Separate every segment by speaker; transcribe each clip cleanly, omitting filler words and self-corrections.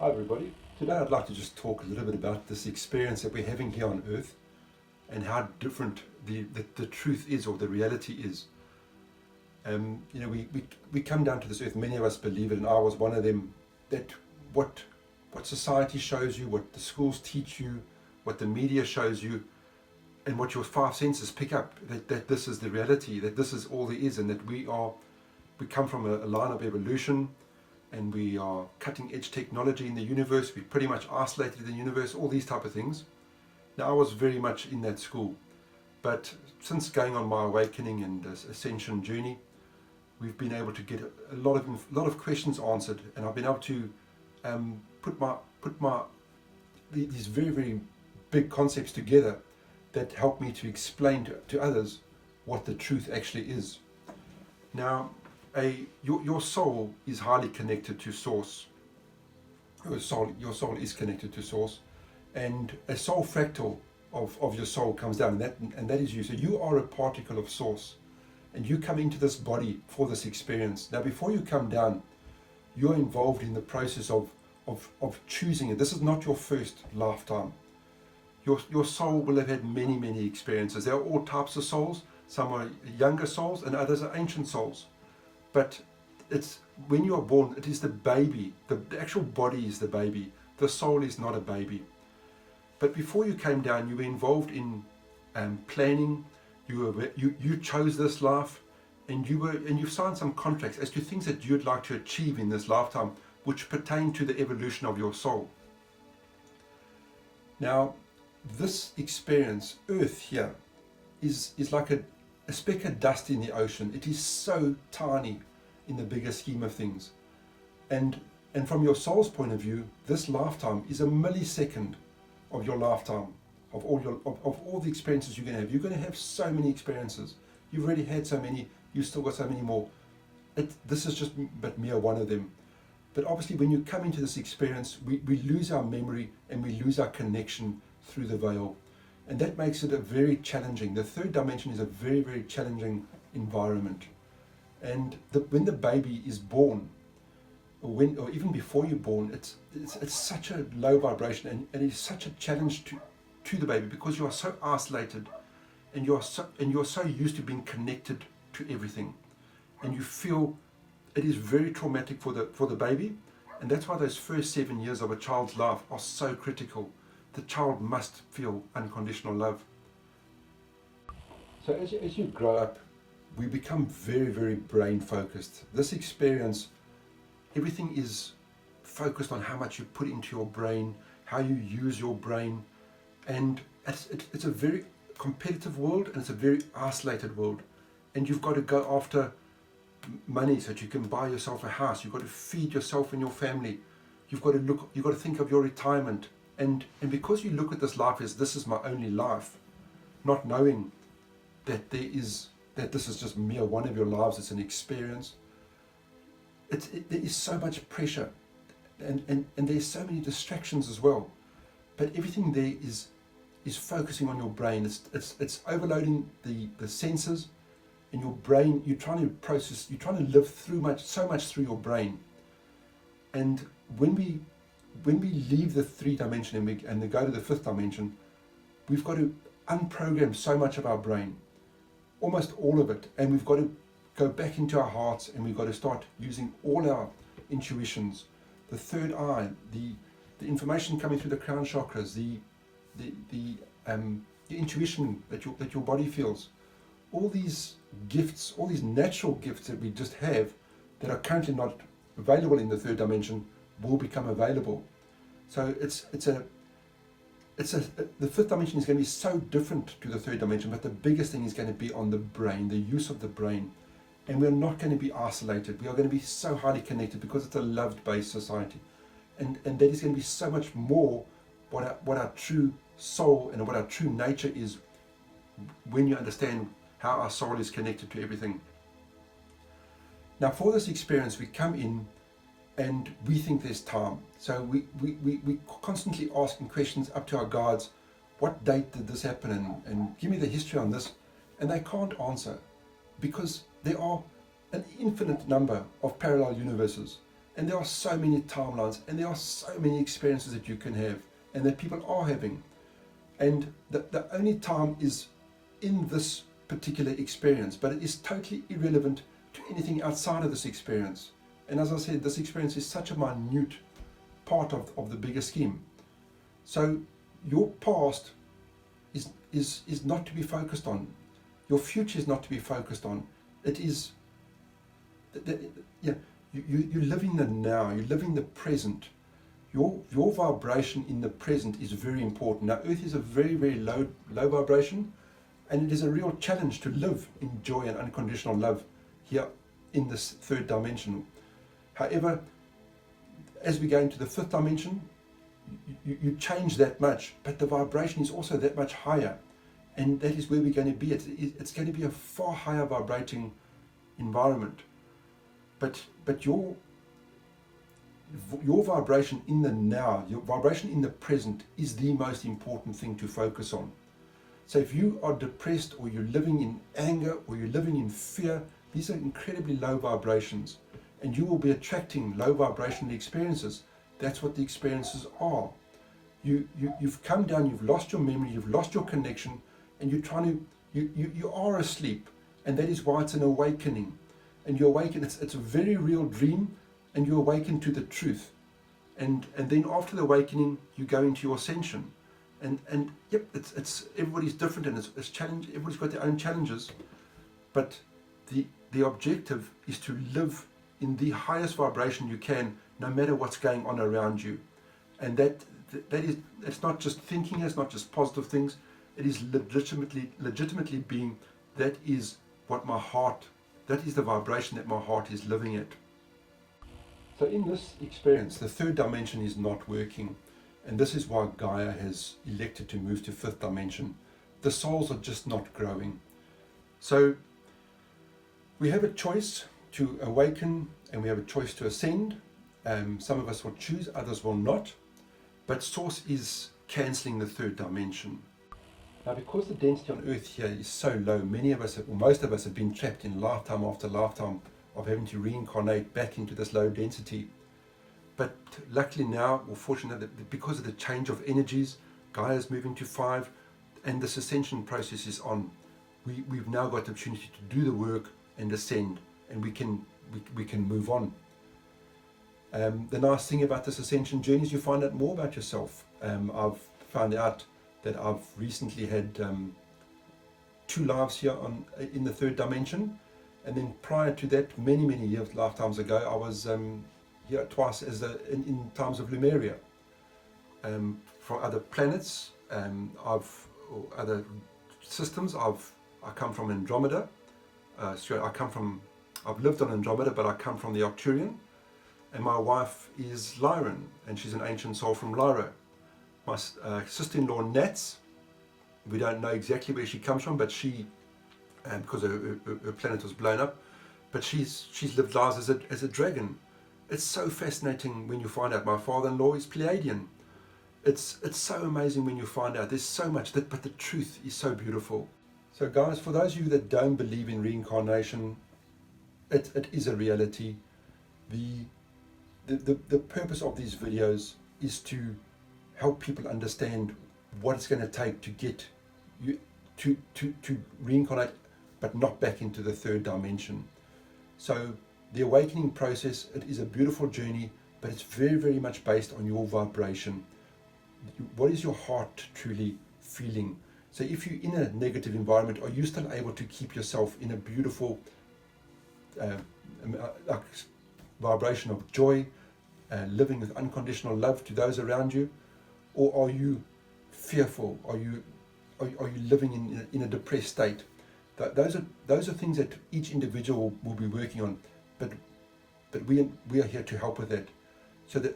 Speaker 1: Hi everybody. Today I'd like to just talk a little bit about this experience that we're having here on earth and how different the truth is, or the reality is. We come down to this earth, many of us believe it, and I was one of them, that what society shows you, what the schools teach you, what the media shows you, and what your five senses pick up, that this is the reality, that this is all there is, and that we come from a line of evolution, and we are cutting edge technology in the universe, we're pretty much isolated in the universe, all these type of things. Now, I was very much in that school, but since going on my awakening and Ascension journey, we've been able to get a lot of questions answered, and I've been able to put these very, very big concepts together that help me to explain to others what the truth actually is. Now, your soul is highly connected to Source. Your soul is connected to Source, and a soul fractal of your soul comes down, and that is you. So you are a particle of Source, and you come into this body for this experience. Now, before you come down, you're involved in the process of choosing it. This is not your first lifetime. Your soul will have had many, many experiences. There are all types of souls. Some are younger souls, and others are ancient souls. But it's when you are born, it is the baby. The actual body is the baby. The soul is not a baby. But before you came down, you were involved in planning. You chose this life, and you've signed some contracts as to things that you'd like to achieve in this lifetime, which pertain to the evolution of your soul. Now, this experience, Earth here, is like a speck of dust in the ocean. It is so tiny in the bigger scheme of things. And from your soul's point of view, this lifetime is a millisecond of your lifetime, of all the experiences you're going to have. You're going to have so many experiences. You've already had so many, you've still got so many more. This is just but mere one of them. But obviously when you come into this experience, we lose our memory and we lose our connection through the veil. And that makes it a very challenging. The third dimension is a very, very challenging environment. And when the baby is born, or even before you're born, it's such a low vibration, and it's such a challenge to the baby, because you are so isolated, and you're so used to being connected to everything, and you feel it is very traumatic for the baby, and that's why those first 7 years of a child's life are so critical. The child must feel unconditional love. So as you grow up, we become very, very brain focused. This experience, everything is focused on how much you put into your brain, how you use your brain, and it's a very competitive world, and it's a very isolated world. And you've got to go after money so that you can buy yourself a house. You've got to feed yourself and your family. You've got to think of your retirement. And because you look at this life as this is my only life, not knowing that this is just mere one of your lives, it's an experience. There is so much pressure, and there's so many distractions as well. But everything there is focusing on your brain. It's overloading the senses, and your brain. You're trying to process. You're trying to live through so much through your brain. And when we leave the 3 dimension and we go to the 5th dimension, we've got to unprogram so much of our brain, almost all of it, and we've got to go back into our hearts, and we've got to start using all our intuitions, the third eye, the information coming through the crown chakras, the intuition that your body feels, all these gifts, all these natural gifts that we just have that are currently not available in the 3rd dimension, will become available. So the 5th dimension is going to be so different to the 3rd dimension, but the biggest thing is going to be on the brain, the use of the brain. And we're not going to be isolated. We are going to be so highly connected, because it's a love-based society. And that is going to be so much more what our true soul and what our true nature is, when you understand how our soul is connected to everything. Now, for this experience, we come in and we think there's time. So we constantly asking questions up to our guides. What date did this happen? And give me the history on this. And they can't answer, because there are an infinite number of parallel universes. And there are so many timelines, and there are so many experiences that you can have, and that people are having. And the only time is in this particular experience, but it is totally irrelevant to anything outside of this experience. And as I said, this experience is such a minute part of the bigger scheme. So your past is not to be focused on. Your future is not to be focused on. It is, you live in the now, you live in the present. Your vibration in the present is very important. Now, Earth is a very, very low vibration, and it is a real challenge to live in joy and unconditional love here in this third dimension. However, as we go into the fifth dimension, you change that much, but the vibration is also that much higher, and that is where we're going to be. It's going to be a far higher vibrating environment. But your vibration in the now, your vibration in the present is the most important thing to focus on. So if you are depressed, or you're living in anger, or you're living in fear, these are incredibly low vibrations, and you will be attracting low vibrational experiences. That's what the experiences are. You've come down, you've lost your memory, you've lost your connection, and you are asleep, and that is why it's an awakening. And you awaken, it's a very real dream, and you awaken to the truth. And then after the awakening, you go into your ascension. And yep, it's everybody's different, and it's challenge. Everybody's got their own challenges, but the objective is to live in the highest vibration you can, no matter what's going on around you. And that is, it's not just thinking, it's not just positive things. It is legitimately being. That is what my heart. That is the vibration that my heart is living at. So in this experience, the third dimension is not working. And this is why Gaia has elected to move to fifth dimension. The souls are just not growing. So we have a choice to awaken, and we have a choice to ascend. Some of us will choose, others will not. But Source is cancelling the third dimension. Now, because the density on Earth here is so low, many of us, or most of us, have been trapped in lifetime after lifetime of having to reincarnate back into this low density. But luckily now, or fortunately, because of the change of energies, Gaia is moving to 5, and this ascension process is on. We've now got the opportunity to do the work and ascend, and we can move on. The nice thing about this ascension journey is you find out more about yourself. I've found out that I've recently had 2 lives here in the third dimension, and then prior to that, many years, lifetimes ago, I was here twice in times of Lemuria. For other planets, or other systems, I come from Andromeda. I've lived on Andromeda, but I come from the Arcturian, and my wife is Lyran, and she's an ancient soul from Lyra. My sister-in-law Nats, we don't know exactly where she comes from, but she, because her planet was blown up, but she's lived lives as a dragon. It's so fascinating when you find out. My father-in-law is Pleiadian. It's so amazing when you find out. There's so much, but the truth is so beautiful. So guys, for those of you that don't believe in reincarnation, it is a reality. The purpose of these videos is to help people understand what it's going to take to get you to reincarnate, but not back into the third dimension. So the awakening process, it is a beautiful journey, but it's very, very much based on your vibration. What is your heart truly feeling? So if you're in a negative environment, are you still able to keep yourself in a beautiful vibration of joy, living with unconditional love to those around you? Or are you fearful? Are you living in a depressed state? Those are things that each individual will be working on, but we are here to help with that, so that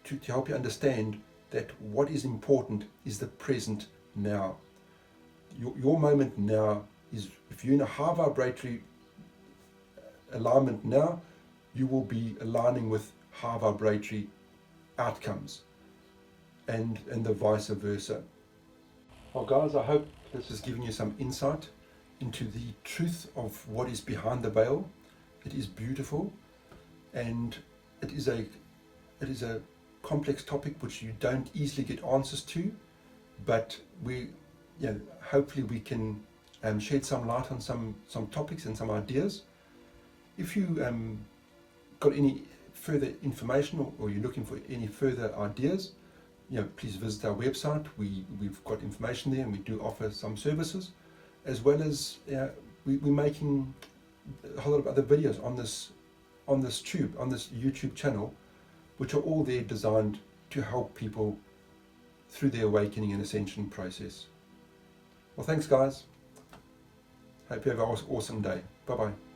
Speaker 1: to help you understand that what is important is the present now. Your moment now is, if you're in a high vibratory alignment now, you will be aligning with high vibratory outcomes, and the vice versa. Well guys, I hope this has given you some insight into the truth of what is behind the veil. It is beautiful, and it is a complex topic which you don't easily get answers to, but hopefully we can shed some light on some topics and some ideas. If you got any further information, or you're looking for any further ideas, please visit our website. We've got information there, and we do offer some services, as well as we're making a whole lot of other videos on this YouTube channel, which are all there designed to help people through their awakening and ascension process. Well, thanks guys. Hope you have an awesome day. Bye bye.